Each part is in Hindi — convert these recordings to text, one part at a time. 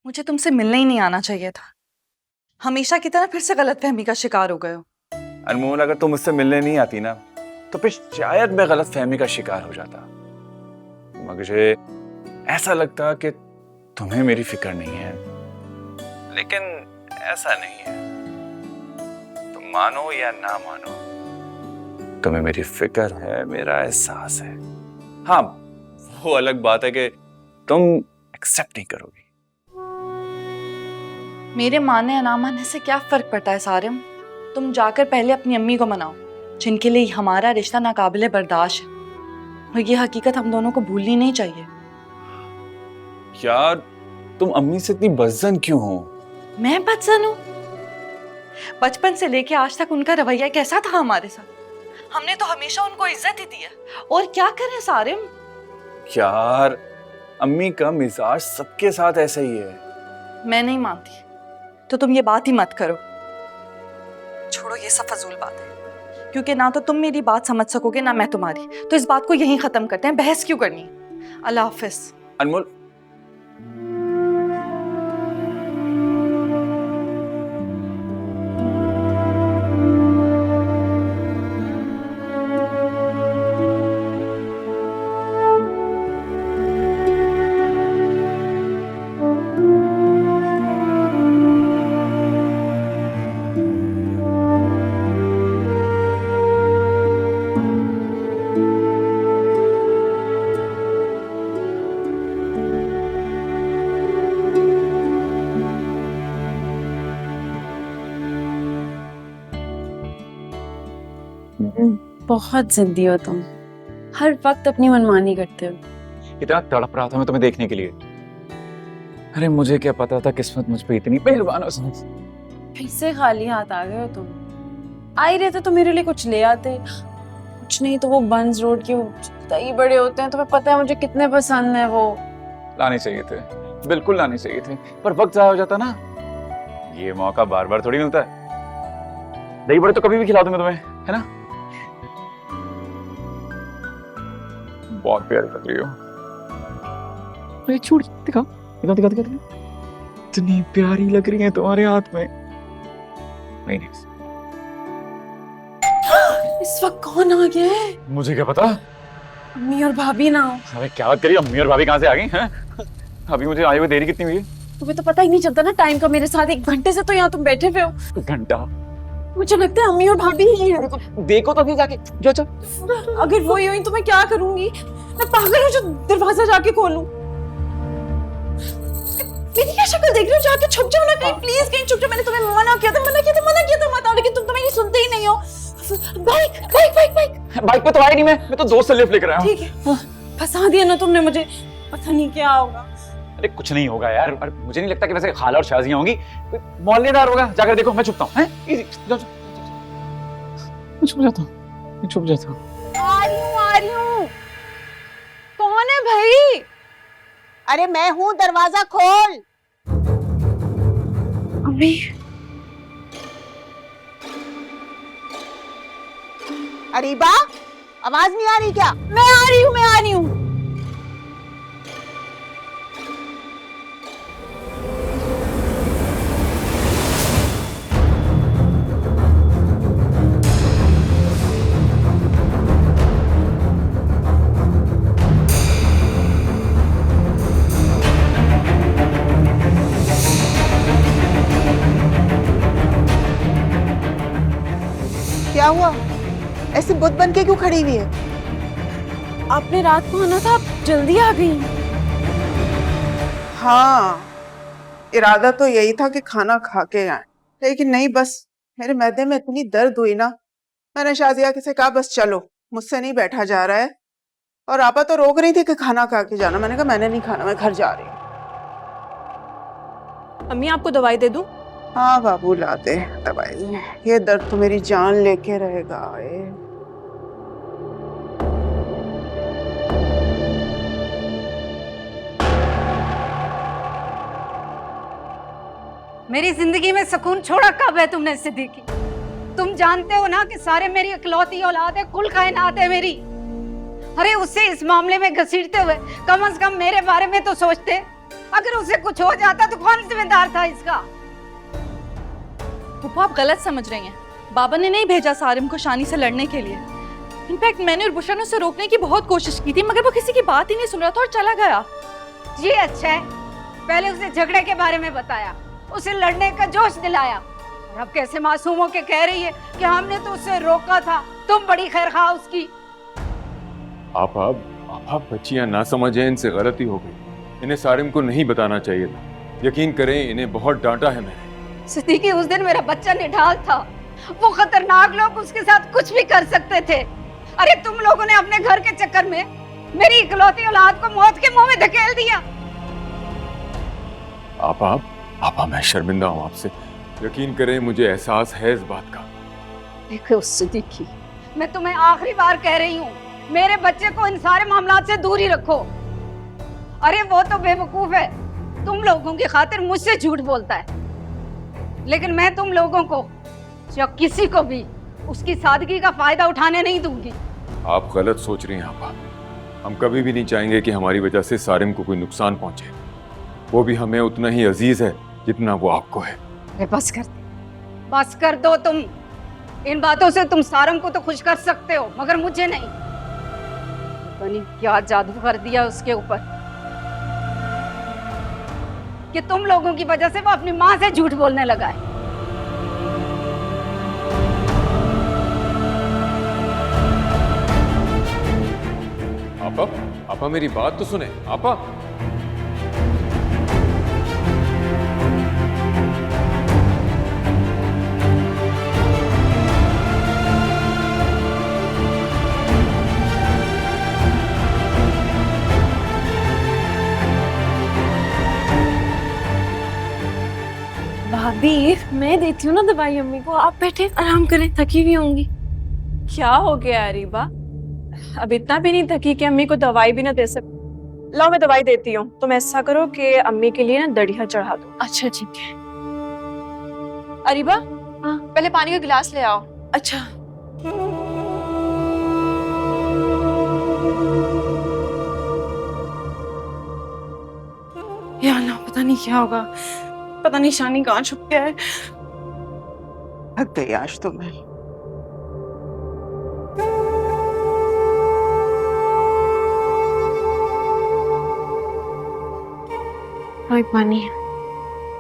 मुझे तुमसे मिलने ही नहीं आना चाहिए था। हमेशा की तरह फिर से गलतफहमी का शिकार हो गए हो। अनमोल, अगर तुम मुझसे मिलने नहीं आती ना तो फिर शायद मैं गलतफहमी का शिकार हो जाता। मुझे ऐसा लगता कि तुम्हें मेरी फिक्र नहीं है, लेकिन ऐसा नहीं है। तुम मानो या ना मानो, तुम्हें मेरी फिक्र है, मेरा एहसास है। हाँ, वो अलग बात है कि तुम एक्सेप्ट नहीं करोगी। मेरे मानने या ना मानने से क्या फर्क पड़ता है सारिम? तुम जाकर पहले अपनी अम्मी को मनाओ, जिनके लिए हमारा रिश्ता नाकाबिले बर्दाश्त है, और ये हकीकत हम दोनों को भूलनी नहीं चाहिए। यार, तुम अम्मी से इतनी बदजन क्यों हो? मैं बदजन हूँ? बचपन से लेके आज तक उनका रवैया कैसा था हमारे साथ? हमने तो हमेशा उनको इज्जत ही दी है। और क्या करें सारिम? यार, अम्मी का मिजाज सबके साथ ऐसा ही है। मैं नहीं मानती, तो तुम ये बात ही मत करो। छोड़ो, ये सब फजूल बात है, क्योंकि ना तो तुम मेरी बात समझ सकोगे ना मैं तुम्हारी। तो इस बात को यहीं खत्म करते हैं, बहस क्यों करनी है। अल्लाह हाफिज। अनमोल, बहुत जिद्दी हो तुम, हर वक्त अपनी मनमानी करते हो। इतना तड़प रहा था मैं तुम्हें देखने के लिए। अरे मुझे क्या पता था किस्मत मुझ पे इतनी मेहरबान हो। फिर से खाली हाथ आ गए हो तुम। आ ही रहते तो मेरे लिए कुछ ले आते, कुछ नहीं तो वो बंस रोड के दही बड़े होते हैं, तुम्हें पता है मुझे कितने पसंद है वो। लाने चाहिए थे, बिल्कुल लाने चाहिए थे, पर वक्त जाया हो जाता ना। ये मौका बार बार थोड़ी मिलता है। दही बड़े तो कभी भी खिला दूंगा तुम्हें, है ना? बहुत प्यारी लग रही हो। अरे छोड़, दिखाओ दिखाओ दिखाओ दिखाओ। इतनी प्यारी लग रही है तुम्हारे हाथ में। नहीं नहीं, इस वक्त कौन आ गया है? मुझे क्या पता। अम्मी और भाभी ना हो। अबे क्या बात करी, अम्मी और भाभी कहाँ से आ गई हैं? अभी मुझे आए हुए देरी कितनी हुई है? तुम्हें तो पता ही नहीं चलता ना टाइम का। मेरे साथ 1 घंटे से तो यहाँ तुम बैठे हुए हो। घंटा? मुझे लगता है अम्मी और भाभी ही है। देखो तो नहीं जाके, जो जो। अगर वो ही हुई तो मैं क्या करूंगी? मैं पागल हूँ जो दरवाजा जाके खोलूं। मेरी क्या शक्ल देख रही हो? जाके छुप जाओ ना कहीं, प्लीज कहीं छुप जाओ। मैंने तुम्हें मना किया था मत आओ, लेकिन तुम तो मेरी सुनते ही नहीं हो। Bike bike bike bike bike पे तो आई नहीं, मैं तो दोस्त से लिफ्ट लेकर आया हूँ। ठीक है, फंसा दिया ना तुमने मुझे। पता नहीं क्या होगा। अरे कुछ नहीं होगा यार। अरे मुझे नहीं लगता कि वैसे खाला और शाजियां होंगी। कोई मोहल्लेदार होगा, जाकर देखो। मैं छुपता हूँ, हैं? इजी, जाओ जाओ। मैं छुप जाता हूँ, मैं छुप जाता हूँ। आ रही हूँ। कौन है भाई? अरे मैं हूँ, दरवाजा खोल। अम्मी। अरीबा, आवाज नहीं आ रही क्या? मैं आ रही हूँ। क्या हुआ? ऐसे बुत बन के क्यों खड़ी हुई है? आपने रात को आना था, आप जल्दी आ गई। हाँ, इरादा तो यही था कि खाना खा के आए, लेकिन नहीं, बस मेरे मैदे में इतनी दर्द हुई ना, मैंने शाजिया से कहा बस चलो, मुझसे नहीं बैठा जा रहा है। और आपा तो रोक रही थी कि खाना खा के जाना। मैंने कहा मैंने नहीं खाना, मैं घर जा रही हूँ। अम्मी आपको दवाई दे दूं? हाँ बाबू, ला दे दवाई। ये दर्द तो मेरी जान लेके रहेगा। मेरी जिंदगी में सुकून छोड़ा कब है तुमने सिद्दीकी? तुम जानते हो ना कि सारे मेरी इकलौती औलाद है, कुल कायनात है मेरी। अरे उससे इस मामले में घसीटते हुए कम से कम मेरे बारे में तो सोचते। अगर उसे कुछ हो जाता तो कौन जिम्मेदार था इसका? फूफा आप गलत समझ रही हैं। बाबा ने नहीं भेजा सारिम को शानी से लड़ने के लिए। इनफैक्ट मैंने और बुशरा ने उसे रोकने की बहुत कोशिश की थी, मगर वो किसी की बात ही नहीं सुन रहा था और चला गया। ये अच्छा है, पहले उसे झगड़े के बारे में बताया, उसे लड़ने का जोश दिलाया, और अब कैसे मासूमों के कह रही है कि हमने तो उसे रोका था, तुम बड़ी खैरखा उसकी। आप बच्चियां ना समझें, इनसे गलती हो गई। इन्हें सारिम को नहीं बताना चाहिए था। यकीन करें, इन्हें बहुत डांटा है मैंने। सिद्दीकी, उस दिन मेरा बच्चा निढाल था, वो खतरनाक लोग उसके साथ कुछ भी कर सकते थे। अरे तुम लोगों ने अपने घर के चक्कर में मेरी इकलौती औलाद को मौत के मुंह में धकेल दिया। आपा मैं शर्मिंदा हूँ आपसे। यकीन करें, मुझे एहसास है इस बात का। देखो सिद्दीकी, मैं तुम्हें आखिरी बार कह रही हूँ, मेरे बच्चे को इन सारे मामलात से दूर ही रखो। अरे वो तो बेवकूफ है, तुम लोगों की खातिर मुझसे झूठ बोलता है, लेकिन मैं तुम लोगों को या किसी को भी उसकी सादगी का फायदा उठाने नहीं दूंगी। आप गलत सोच रही हैं आपा। हम कभी भी नहीं चाहेंगे कि हमारी वजह से सारिम को कोई नुकसान पहुंचे। वो भी हमें उतना ही अजीज है जितना वो आपको है। बस कर दो तुम। इन बातों से तुम सारम को तो खुश कर सकते हो, मगर मुझे नहीं। पता नहीं क्या जादू कर दिया उसके ऊपर कि तुम लोगों की वजह से वो अपनी माँ से झूठ बोलने लगा है। आपा मेरी बात तो सुने। आपा भाभी, मैं देती हूँ ना दवाई अम्मी को, आप बैठे आराम करें, थकी हुई होंगी। क्या हो गया अरीबा? अब इतना भी नहीं थकी कि अम्मी को दवाई भी ना दे सक। लाओ मैं दवाई देती हूँ। तुम ऐसा करो कि अम्मी के लिए ना दड़िया चढ़ा दो। अच्छा ठीक है। अरीबा, हाँ पहले पानी का गिलास ले आओ। अच्छा। या अल्लाह, पता नहीं क्या होगा, पता नहीं शानी कहाँ छुप गया है। थक गई आज तो मैं। पानी।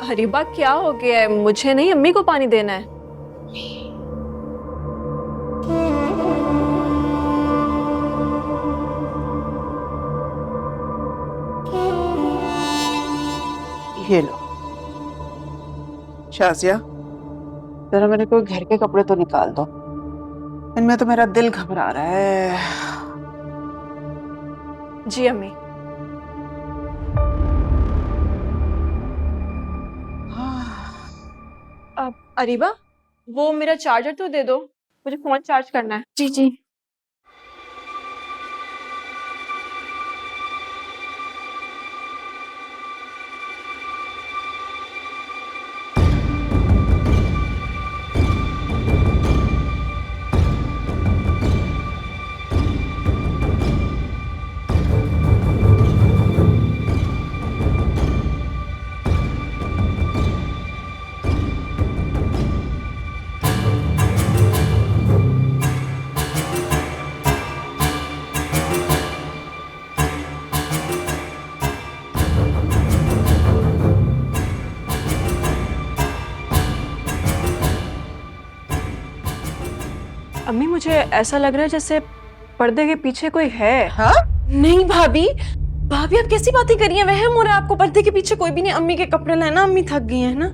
हरीबा क्या हो गया है? मुझे नहीं, अम्मी को पानी देना है। ये लो शाजिया, जरा मेरे को घर के कपड़े तो निकाल दो, इनमें तो मेरा दिल घबरा रहा है। जी अम्मी। अब अरीबा, वो मेरा चार्जर तो दे दो, मुझे फोन चार्ज करना है। जी जी। अम्मी, मुझे ऐसा लग रहा है जैसे पर्दे के पीछे कोई है। हाँ? नहीं भाभी, भाभी आप कैसी बातें कर रही हैं? वहम हो रहा है आपको, पर्दे के पीछे कोई भी नहीं। अम्मी के कपड़े लेना, अम्मी थक गई है ना।